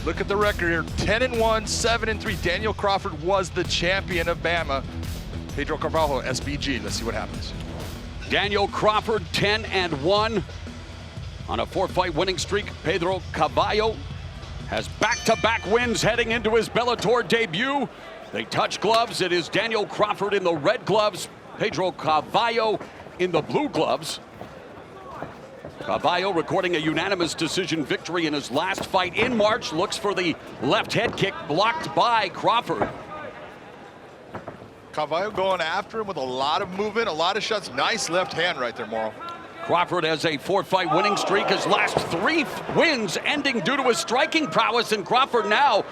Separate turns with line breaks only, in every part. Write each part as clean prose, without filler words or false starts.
Look at the record here, 10-1, 7-3. Daniel Crawford was the champion of Bama. Pedro Carvalho, SBG. Let's see what happens.
Daniel Crawford, 10-1 on a 4-fight winning streak. Pedro Carvalho has back-to-back wins heading into his Bellator debut. They touch gloves. It is Daniel Crawford in the red gloves, Pedro Carvalho in the blue gloves. Carvalho recording a unanimous decision victory in his last fight in March. Looks for the left head kick, blocked by Crawford.
Carvalho going after him with a lot of movement, a lot of shots. Nice left hand right there, Morrow.
Crawford has a 4-fight winning streak. His last 3 wins ending due to his striking prowess, and Crawford now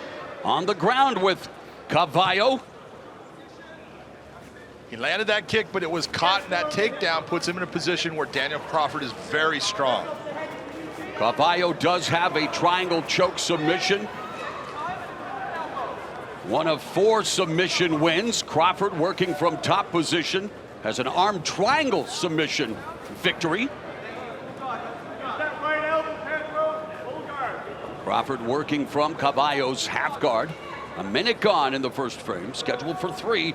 on the ground with Carvalho.
He landed that kick, but it was caught, and that takedown puts him in a position where Daniel Crawford is very strong.
Carvalho does have a triangle choke submission. One of 4 submission wins. Crawford, working from top position, has an arm triangle submission victory. Crawford working from Carvalho's half guard. A minute gone in the first frame, scheduled for 3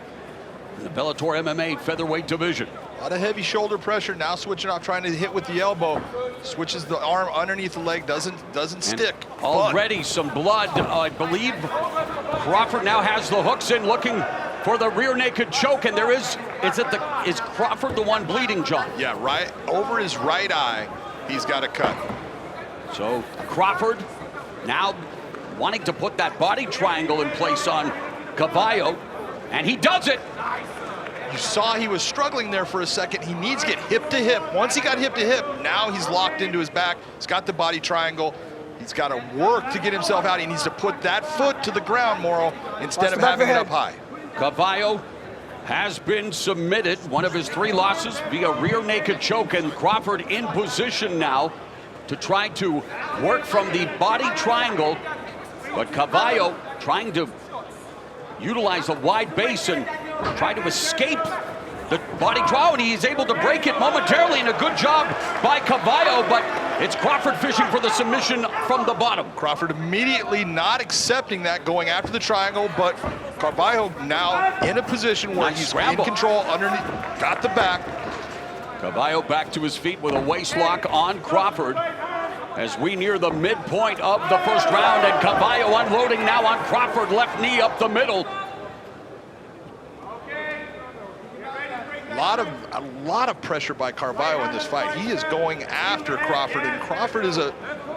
in the Bellator MMA featherweight division.
A lot of heavy shoulder pressure, now switching off, trying to hit with the elbow. Switches the arm underneath the leg, doesn't stick.
Already some blood. I believe Crawford now has the hooks in, looking for the rear naked choke, and there is Crawford the one bleeding, John?
Yeah, right over his right eye, he's got a cut.
So Crawford now wanting to put that body triangle in place on Carvalho, and he does it.
You saw he was struggling there for a second. He needs to get hip to hip. Once he got hip to hip, now he's locked into his back. He's got the body triangle. He's got to work to get himself out. He needs to put that foot to the ground, Morrow, instead of having it up high.
Carvalho has been submitted, one of his 3 losses via rear naked choke, and Crawford in position now to try to work from the body triangle, but Carvalho trying to utilize a wide base and try to escape the body draw, and he's able to break it momentarily, and a good job by Carvalho, but it's Crawford fishing for the submission from the bottom.
Crawford immediately not accepting that, going after the triangle, but Carvalho now in a position where he's in control underneath, got the back.
Carvalho back to his feet with a waist lock on Crawford as we near the midpoint of the first round, and Carvalho unloading now on Crawford, left knee up the middle.
A lot of pressure by Carvalho in this fight. He is going after Crawford, and Crawford is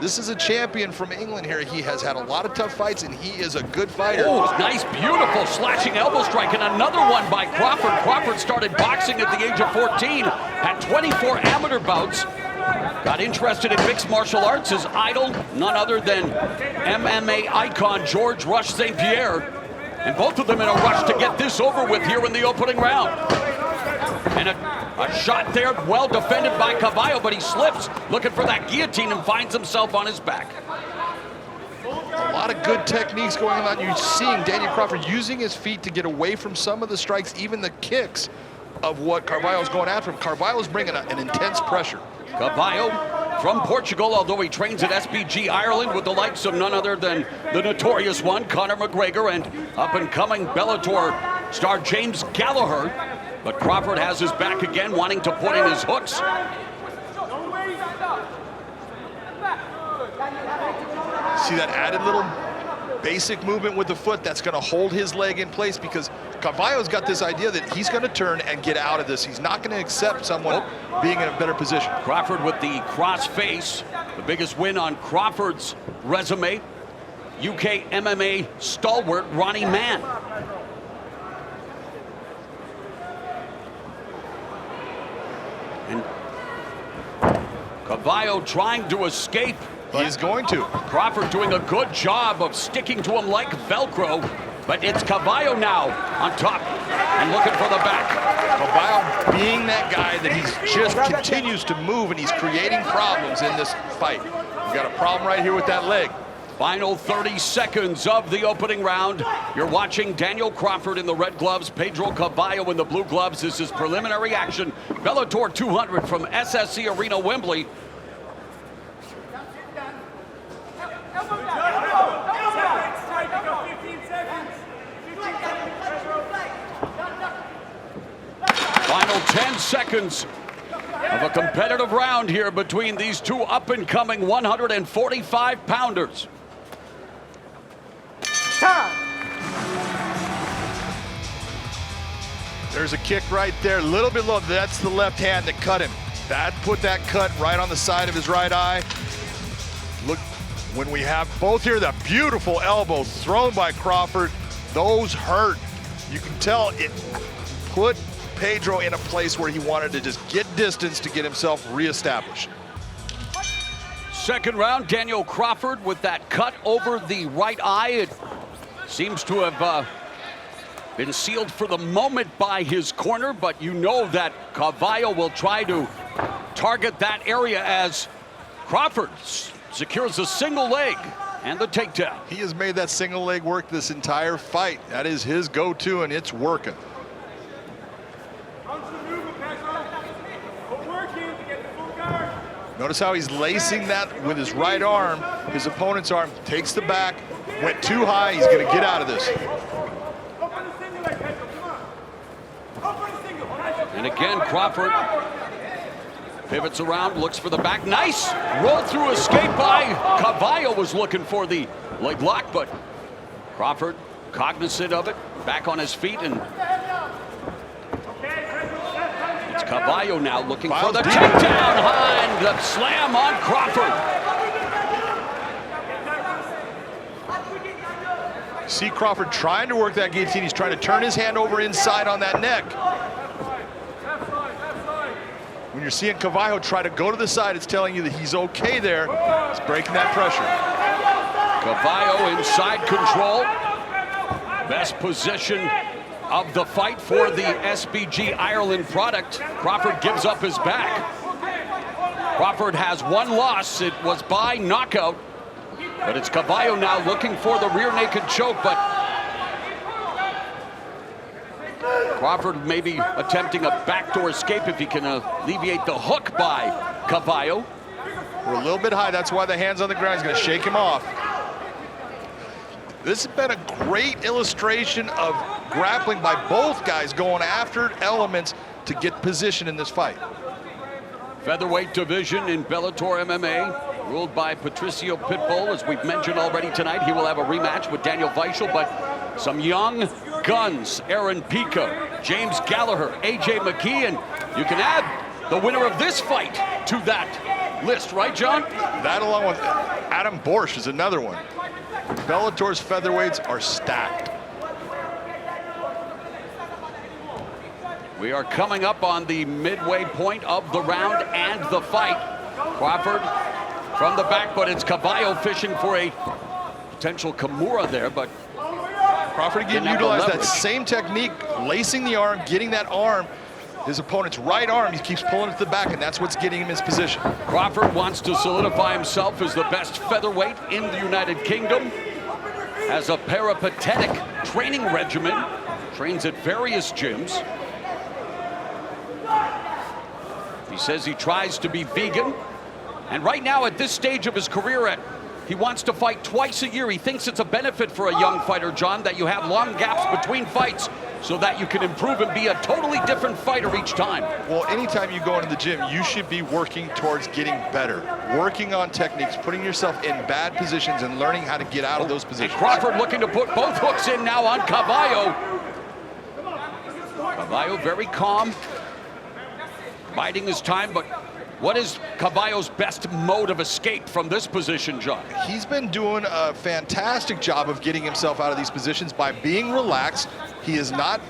this is a champion from England here. He has had a lot of tough fights, and he is a good fighter.
Oh, nice, beautiful slashing elbow strike, and another one by Crawford. Crawford started boxing at the age of 14, had 24 amateur bouts, got interested in mixed martial arts. His idol, none other than MMA icon George Rush St. Pierre, and both of them in a rush to get this over with here in the opening round. And a shot there, well defended by Carvalho, but he slips, looking for that guillotine, and finds himself on his back.
A lot of good techniques going on. You're seeing Daniel Crawford using his feet to get away from some of the strikes, even the kicks of what Carvalho's going after him. Carvalho's bringing an intense pressure.
Carvalho from Portugal, although he trains at SBG Ireland with the likes of none other than the notorious one, Conor McGregor, and up-and-coming Bellator star James Gallagher. But Crawford has his back again, wanting to put in his hooks.
See that added little basic movement with the foot that's going to hold his leg in place, because Carvalho's got this idea that he's going to turn and get out of this. He's not going to accept someone being in a better position.
Crawford with the cross face, the biggest win on Crawford's resume. UK MMA stalwart Ronnie Mann. And Carvalho trying to escape.
He is going to.
Crawford doing a good job of sticking to him like Velcro, but it's Carvalho now on top and looking for the back.
Carvalho being that guy that he just continues to move, and he's creating problems in this fight. We've got a problem right here with that leg.
Final 30 seconds of the opening round. You're watching Daniel Crawford in the red gloves, Pedro Carvalho in the blue gloves. This is preliminary action. Bellator 200 from SSC Arena, Wembley. 10 seconds of a competitive round here between these two up-and-coming 145-pounders.
There's a kick right there, a little bit low. That's the left hand that cut him. That put that cut right on the side of his right eye. Look, when we have both here, that beautiful elbow thrown by Crawford, those hurt. You can tell it put Pedro in a place where he wanted to just get distance to get himself reestablished.
Second round, Daniel Crawford with that cut over the right eye. It seems to have been sealed for the moment by his corner, but you know that Carvalho will try to target that area as Crawford secures a single leg and the takedown.
He has made that single leg work this entire fight. That is his go-to, and it's working. Notice how he's lacing that with his right arm. His opponent's arm takes the back, went too high. He's going to get out of this.
And again, Crawford pivots around, looks for the back. Nice roll through escape by Carvalho. Was looking for the leg lock, but Crawford cognizant of it, back on his feet, and it's Carvalho now looking for the takedown behind the slam on Crawford.
See Crawford trying to work that guillotine. He's trying to turn his hand over inside on that neck. When you're seeing Carvalho try to go to the side, it's telling you that he's okay there. He's breaking that pressure.
Carvalho inside control. Best position of the fight for the SBG Ireland product. Crawford gives up his back. Crawford has one loss. It was by knockout. But it's Carvalho now looking for the rear naked choke, but Crawford maybe attempting a backdoor escape if he can alleviate the hook by Carvalho.
We're a little bit high, that's why the hand's on the ground. He's going to shake him off. This has been a great illustration of grappling by both guys going after elements to get position in this fight.
Featherweight division in Bellator MMA, ruled by Patricio Pitbull. As we've mentioned already tonight, he will have a rematch with Daniel Weichel, but some young guns, Aaron Pica, James Gallagher, AJ McKee, and you can add the winner of this fight to that list, right, John?
That along with Adam Borsch is another one. Bellator's featherweights are stacked.
We are coming up on the midway point of the round and the fight. Crawford from the back, but it's Carvalho fishing for a potential Kimura there, but
Crawford again utilized that same technique, lacing the arm, getting that arm, his opponent's right arm, he keeps pulling it to the back, and that's what's getting him his position.
Crawford wants to solidify himself as the best featherweight in the United Kingdom. Has a peripatetic training regimen, trains at various gyms. He says he tries to be vegan, and right now at this stage of his career, he wants to fight twice a year. He thinks it's a benefit for a young fighter, John, that you have long gaps between fights so that you can improve and be a totally different fighter each time.
Well, anytime you go into the gym, you should be working towards getting better, working on techniques, putting yourself in bad positions and learning how to get out of those positions.
And Crawford looking to put both hooks in now on Carvalho. Carvalho very calm, biding his time, but what is Carvalho's best mode of escape from this position, John?
He's been doing a fantastic job of getting himself out of these positions by being relaxed. He's not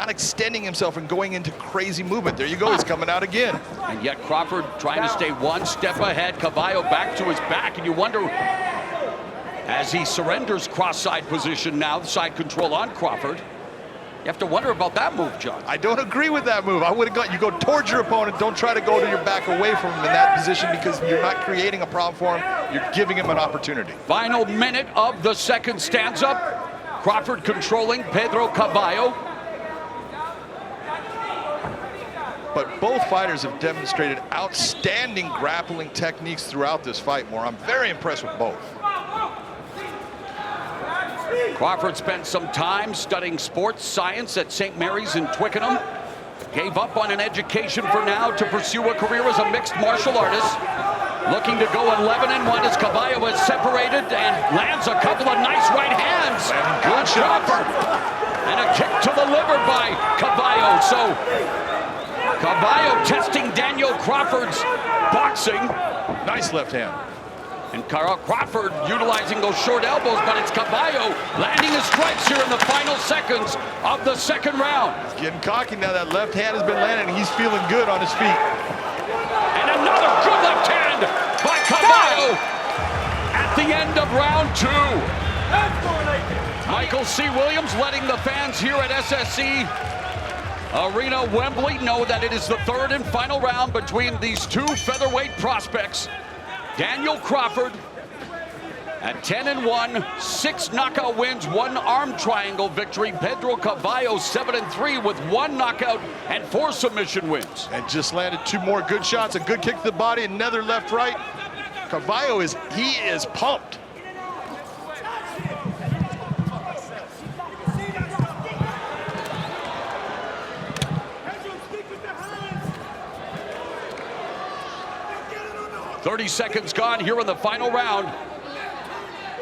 extending himself and going into crazy movement. There you go, he's coming out again.
And yet Crawford trying to stay one step ahead. Carvalho back to his back, and you wonder, as he surrenders cross-side position now, side control on Crawford, you have to wonder about that move, John.
I don't agree with that move. I would have got, you go towards your opponent, don't try to go to your back away from him in that position, because you're not creating a problem for him, you're giving him an opportunity.
Final minute of the second stanza. Crawford controlling Pedro Carvalho.
But both fighters have demonstrated outstanding grappling techniques throughout this fight, Moore. I'm very impressed with both.
Crawford spent some time studying sports science at St. Mary's in Twickenham. Gave up on an education for now to pursue a career as a mixed martial artist. Looking to go 11-1 as Carvalho is separated and lands a couple of nice right hands.
Good shot.
And a kick to the liver by Carvalho. So Carvalho testing Daniel Crawford's boxing.
Nice left hand.
And Crawford utilizing those short elbows, but it's Carvalho landing his strikes here in the final seconds of the second round.
He's getting cocky now. That left hand has been landing. He's feeling good on his feet.
And another good left hand by Carvalho at the end of round 2. Michael C. Williams letting the fans here at SSE Arena Wembley know that it is the third and final round between these two featherweight prospects. Daniel Crawford at 10-1, 6 knockout wins, 1 arm triangle victory. Pedro Carvalho 7-3 with 1 knockout and 4 submission wins.
And just landed 2 more good shots, a good kick to the body, another left right. Carvalho is pumped.
.30 seconds gone here in the final round.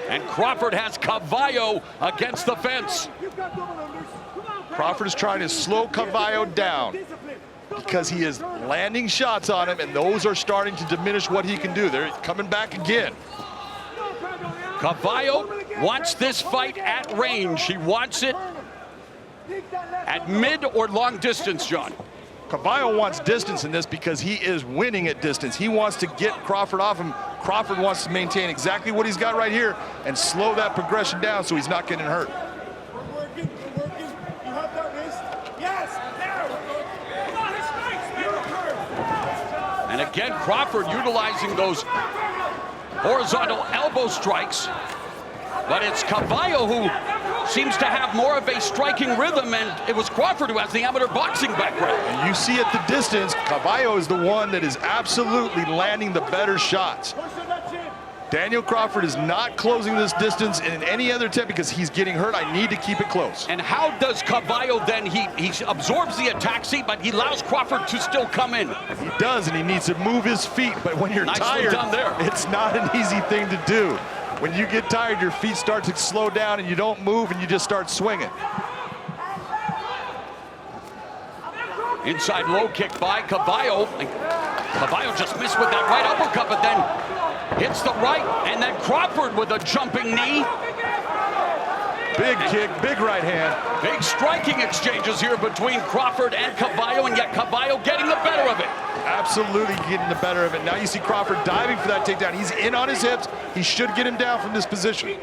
And Crawford has Carvalho against the fence.
Crawford is trying to slow Carvalho down because he is landing shots on him, and those are starting to diminish what he can do. They're coming back again.
Carvalho wants this fight at range. He wants it at mid or long distance, John.
Carvalho wants distance in this because he is winning at distance. He wants to get Crawford off him. Crawford wants to maintain exactly what he's got right here and slow that progression down so he's not getting hurt.
We're working. You have that wrist? Yes, now.
And again, Crawford utilizing those horizontal elbow strikes. But it's Carvalho who seems to have more of a striking rhythm, and it was Crawford who has the amateur boxing background.
And you see at the distance, Carvalho is the one that is absolutely landing the better shots. Daniel Crawford is not closing this distance in any other attempt because he's getting hurt. I need to keep it close.
And how does Carvalho then, he absorbs the attack seat, but he allows Crawford to still come in.
He does, and he needs to move his feet, but when you're
Nicely
tired,
done there.
It's not an easy thing to do. When you get tired, your feet start to slow down and you don't move and you just start swinging.
Inside low kick by Carvalho. Carvalho just missed with that right uppercut, but then hits the right, and then Crawford with a jumping knee.
Big kick, big right hand.
Big striking exchanges here between Crawford and Carvalho, and yet Carvalho getting the better of it.
Absolutely getting the better of it. Now you see Crawford diving for that takedown. He's in on his hips. He should get him down from this position.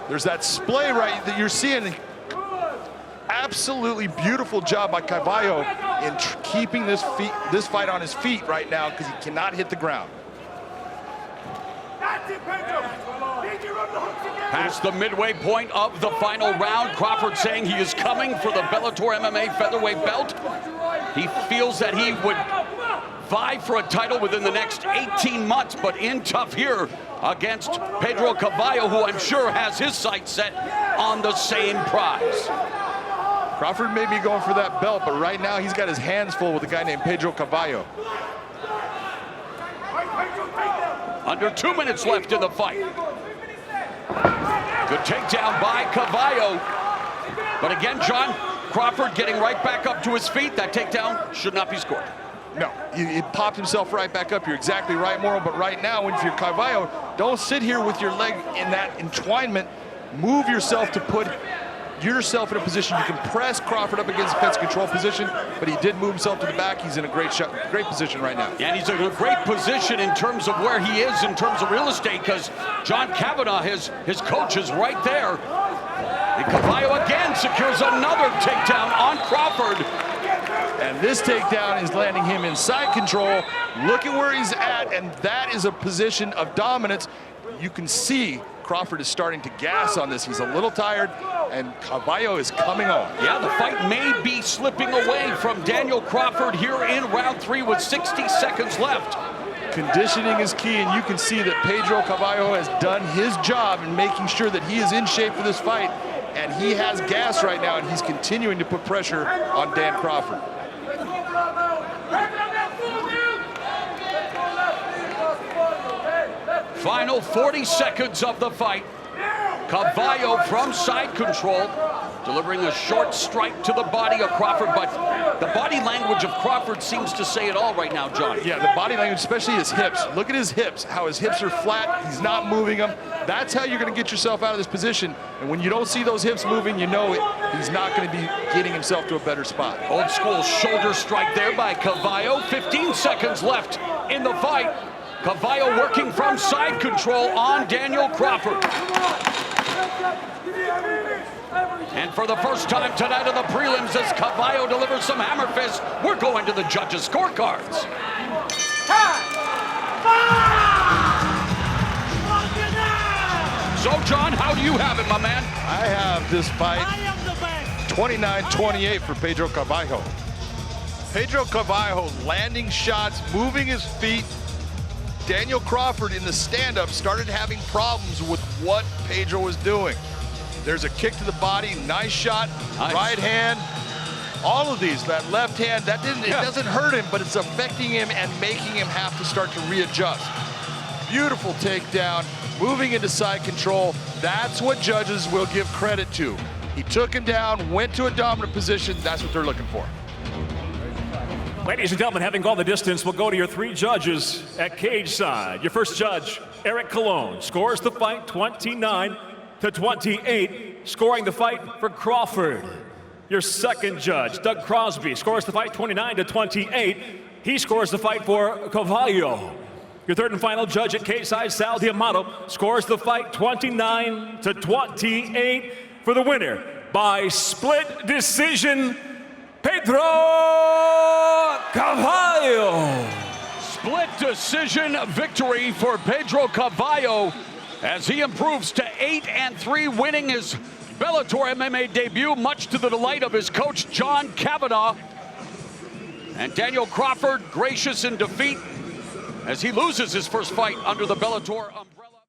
There's that splay right that you're seeing. Absolutely beautiful job by Carvalho in keeping this fight on his feet right now because he cannot hit the ground.
Past the midway point of the final round, Crawford saying he is coming for the Bellator MMA featherweight belt. He feels that he would vie for a title within the next 18 months, but in tough here against Pedro Carvalho, who I'm sure has his sights set on the same prize.
Crawford may be going for that belt, but right now he's got his hands full with a guy named Pedro Carvalho.
Under 2 minutes left in the fight. Good takedown by Carvalho. But again, John, Crawford getting right back up to his feet. That takedown should not be scored.
No, he popped himself right back up. You're exactly right, Morrow. But right now, if you're Carvalho, don't sit here with your leg in that entwinement. Move yourself to put yourself in a position you can press Crawford up against the fence control position, but he did move himself to the back. He's in a great position right now.
And he's in a great position in terms of where he is in terms of real estate, because John Kavanaugh, his coach, is right there. And Carvalho again secures another takedown on Crawford.
And this takedown is landing him in side control. Look at where he's at, and that is a position of dominance. You can see Crawford is starting to gas on this. He's a little tired, and Carvalho is coming on.
Yeah, the fight may be slipping away from Daniel Crawford here in round 3 with 60 seconds left.
Conditioning is key, and you can see that Pedro Carvalho has done his job in making sure that he is in shape for this fight. and he has gas right now, and he's continuing to put pressure on Dan Crawford.
Final 40 seconds of the fight. Carvalho from side control, delivering a short strike to the body of Crawford, but the body language of Crawford seems to say it all right now, John.
Yeah, the body language, especially his hips. Look at his hips, how his hips are flat. He's not moving them. That's how you're going to get yourself out of this position. And when you don't see those hips moving, you know he's not going to be getting himself to a better spot.
Old school shoulder strike there by Carvalho. 15 seconds left in the fight. Carvalho working from side control on Daniel Crawford. And for the first time tonight in the prelims, as Carvalho delivers some hammer fists, we're going to the judges' scorecards. So, John, how do you have it, my man?
I have this fight 29-28 for Pedro Carvalho. Pedro Carvalho landing shots, moving his feet. Daniel Crawford in the stand-up started having problems with what Pedro was doing. There's a kick to the body, nice shot, nice. Right hand, all of these, that left hand, it doesn't hurt him, but it's affecting him and making him have to start to readjust. Beautiful takedown, moving into side control. That's what judges will give credit to. He took him down, went to a dominant position. That's what they're looking for.
Ladies and gentlemen, having gone the distance, we'll go to your three judges at cage side. Your first judge, Eric Colon, scores the fight 29-28, scoring the fight for Crawford. Your second judge, Doug Crosby, scores the fight 29-28. He scores the fight for Carvalho. Your third and final judge at cage side, Sal Diamato, scores the fight 29-28 for the winner by split decision, Pedro Carvalho.
Split decision victory for Pedro Carvalho as he improves to 8-3, winning his Bellator MMA debut, much to the delight of his coach, John Kavanagh. And Daniel Crawford, gracious in defeat as he loses his first fight under the Bellator umbrella.